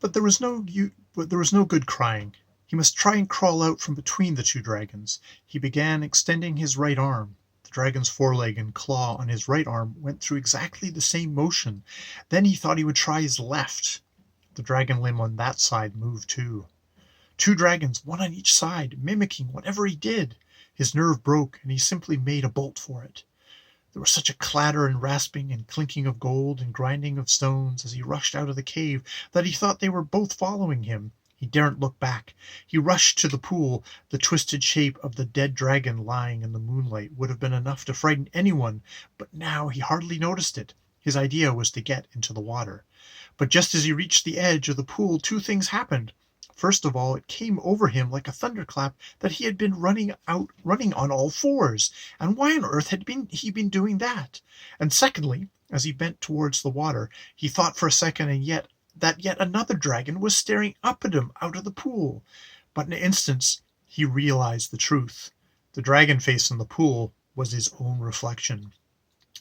But there was no good crying. He must try and crawl out from between the two dragons. He began extending his right arm. The dragon's foreleg and claw on his right arm went through exactly the same motion. Then he thought he would try his left. The dragon limb on that side moved too. Two dragons, one on each side, mimicking whatever he did. His nerve broke, and he simply made a bolt for it. There was such a clatter and rasping and clinking of gold and grinding of stones as he rushed out of the cave that he thought they were both following him. He daren't look back. He rushed to the pool. The twisted shape of the dead dragon lying in the moonlight would have been enough to frighten anyone, but now he hardly noticed it. His idea was to get into the water. But just as he reached the edge of the pool, two things happened. First of all, it came over him like a thunderclap that he had been running on all fours. And why on earth had he been doing that? And secondly, as he bent towards the water, he thought for a second yet another dragon was staring up at him out of the pool. But in an instant he realized the truth. The dragon face in the pool was his own reflection.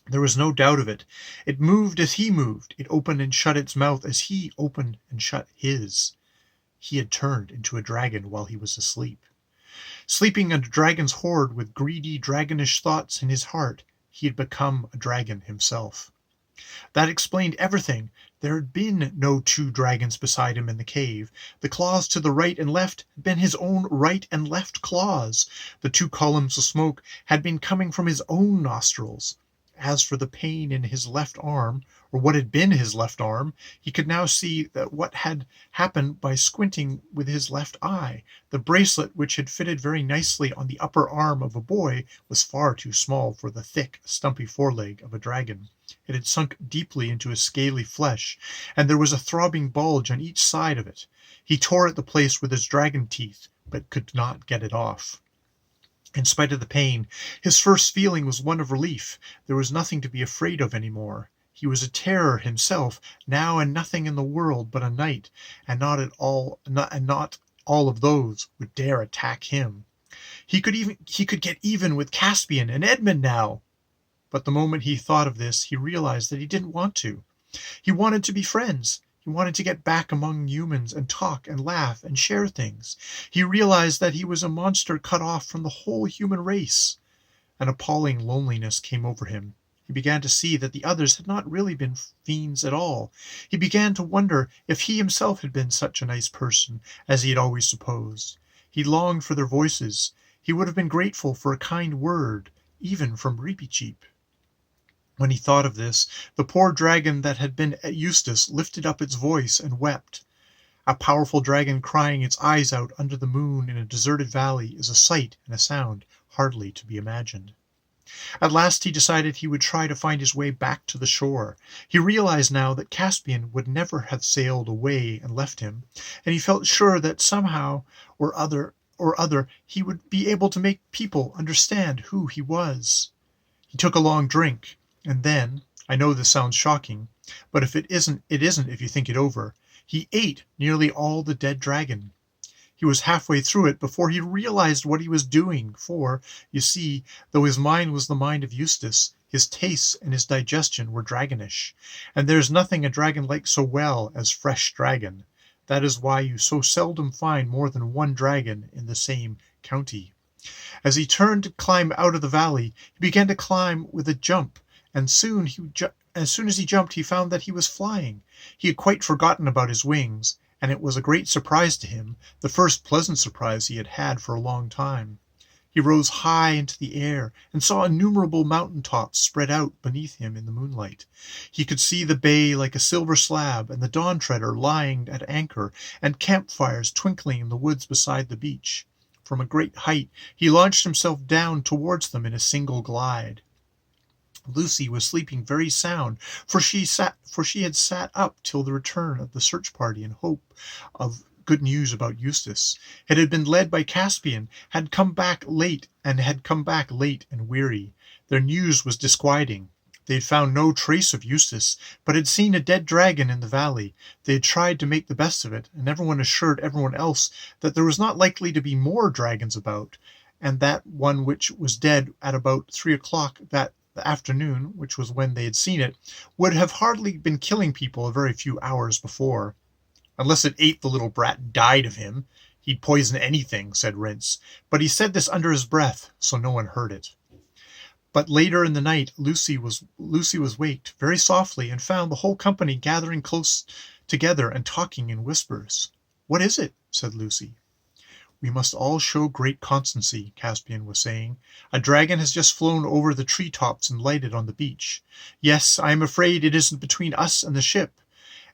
There was no doubt of it. It moved as he moved. It opened and shut its mouth as he opened and shut his. He had turned into a dragon while he was asleep. Sleeping in a dragon's hoard with greedy, dragonish thoughts in his heart, he had become a dragon himself. That explained everything. There had been no two dragons beside him in the cave. The claws to the right and left had been his own right and left claws. The two columns of smoke had been coming from his own nostrils. As for the pain in his left arm, or what had been his left arm, he could now see that what had happened by squinting with his left eye. The bracelet, which had fitted very nicely on the upper arm of a boy, was far too small for the thick, stumpy foreleg of a dragon. It had sunk deeply into his scaly flesh, and there was a throbbing bulge on each side of it. He tore at the place with his dragon teeth, but could not get it off. In spite of the pain, his first feeling was one of relief. There was nothing to be afraid of any more. He was a terror himself, now, and nothing in the world but a knight, and not all of those would dare attack him. He could get even with Caspian and Edmund now. But the moment he thought of this, he realized that he didn't want to. He wanted to be friends. He wanted to get back among humans and talk and laugh and share things. He realized that he was a monster cut off from the whole human race. An appalling loneliness came over him. He began to see that the others had not really been fiends at all. He began to wonder if he himself had been such a nice person as he had always supposed. He longed for their voices. He would have been grateful for a kind word, even from Reepicheep. When he thought of this, the poor dragon that had been Eustace lifted up its voice and wept. A powerful dragon crying its eyes out under the moon in a deserted valley is a sight and a sound hardly to be imagined. At last he decided he would try to find his way back to the shore. He realized now that Caspian would never have sailed away and left him, and he felt sure that somehow or other he would be able to make people understand who he was. He took a long drink. And then, I know this sounds shocking, but if it isn't if you think it over, he ate nearly all the dead dragon. He was halfway through it before he realized what he was doing, for, you see, though his mind was the mind of Eustace, his tastes and his digestion were dragonish, and there's nothing a dragon likes so well as fresh dragon. That is why you so seldom find more than one dragon in the same county. As he turned to climb out of the valley, he began to climb with a jump. And as soon as he jumped, he found that he was flying. He had quite forgotten about his wings, and it was a great surprise to him, the first pleasant surprise he had had for a long time. He rose high into the air and saw innumerable mountain tops spread out beneath him in the moonlight. He could see the bay like a silver slab, and the Dwn Trdr lying at anchor, and campfires twinkling in the woods beside the beach. From a great height, he launched himself down towards them in a single glide. Lucy was sleeping very sound, for she had sat up till the return of the search party in hope of good news about Eustace. It had been led by Caspian, had come back late and weary. Their news was disquieting. They had found no trace of Eustace, but had seen a dead dragon in the valley. They had tried to make the best of it, and everyone assured everyone else that there was not likely to be more dragons about, and that one which was dead at about 3 o'clock that the afternoon, which was when they had seen it, would have hardly been killing people a very few hours before. "Unless it ate the little brat and died of him. He'd poison anything," said Rince, but he said this under his breath, so no one heard it. But later in the night Lucy was waked very softly and found the whole company gathering close together and talking in whispers. "What is it?" said Lucy. "We must all show great constancy," Caspian was saying. "A dragon has just flown over the tree tops and lighted on the beach. Yes, I am afraid it isn't between us and the ship.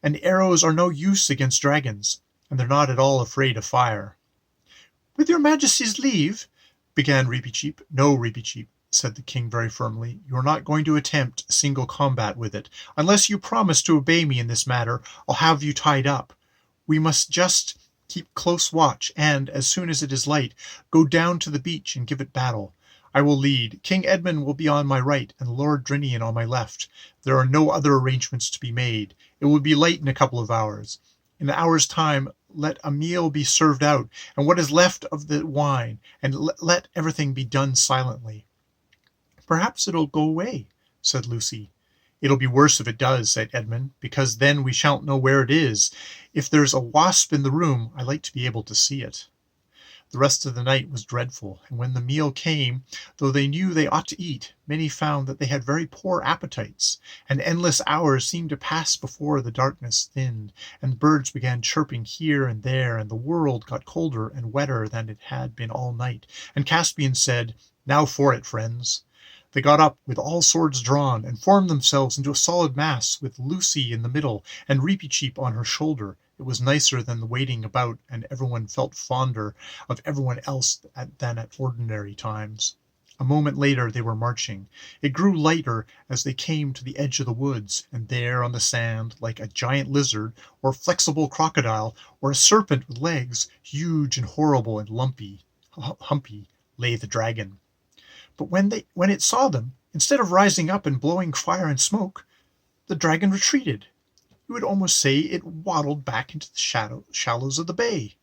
And arrows are no use against dragons, and they're not at all afraid of fire." "With your Majesty's leave," began Reepicheep. "No, Reepicheep," said the king very firmly. "You are not going to attempt single combat with it. Unless you promise to obey me in this matter, I'll have you tied up. We must just keep close watch, and, as soon as it is light, go down to the beach and give it battle. I will lead. King Edmund will be on my right, and Lord Drinian on my left. There are no other arrangements to be made. It will be light in a couple of hours. In an hour's time let a meal be served out, and what is left of the wine, and let everything be done silently." "Perhaps it'll go away," said Lucy. "It'll be worse if it does," said Edmund, "because then we shan't know where it is. If there's a wasp in the room, I like to be able to see it." The rest of the night was dreadful, and when the meal came, though they knew they ought to eat, many found that they had very poor appetites, and endless hours seemed to pass before the darkness thinned, and birds began chirping here and there, and the world got colder and wetter than it had been all night, and Caspian said, "Now for it, friends." They got up with all swords drawn, and formed themselves into a solid mass, with Lucy in the middle, and Reepicheep on her shoulder. It was nicer than the waiting about, and everyone felt fonder of everyone else than at ordinary times. A moment later they were marching. It grew lighter as they came to the edge of the woods, and there on the sand, like a giant lizard, or flexible crocodile, or a serpent with legs, huge and horrible and humpy, lay the dragon. But when it saw them, instead of rising up and blowing fire and smoke, the dragon retreated. You would almost say it waddled back into the shallows of the bay.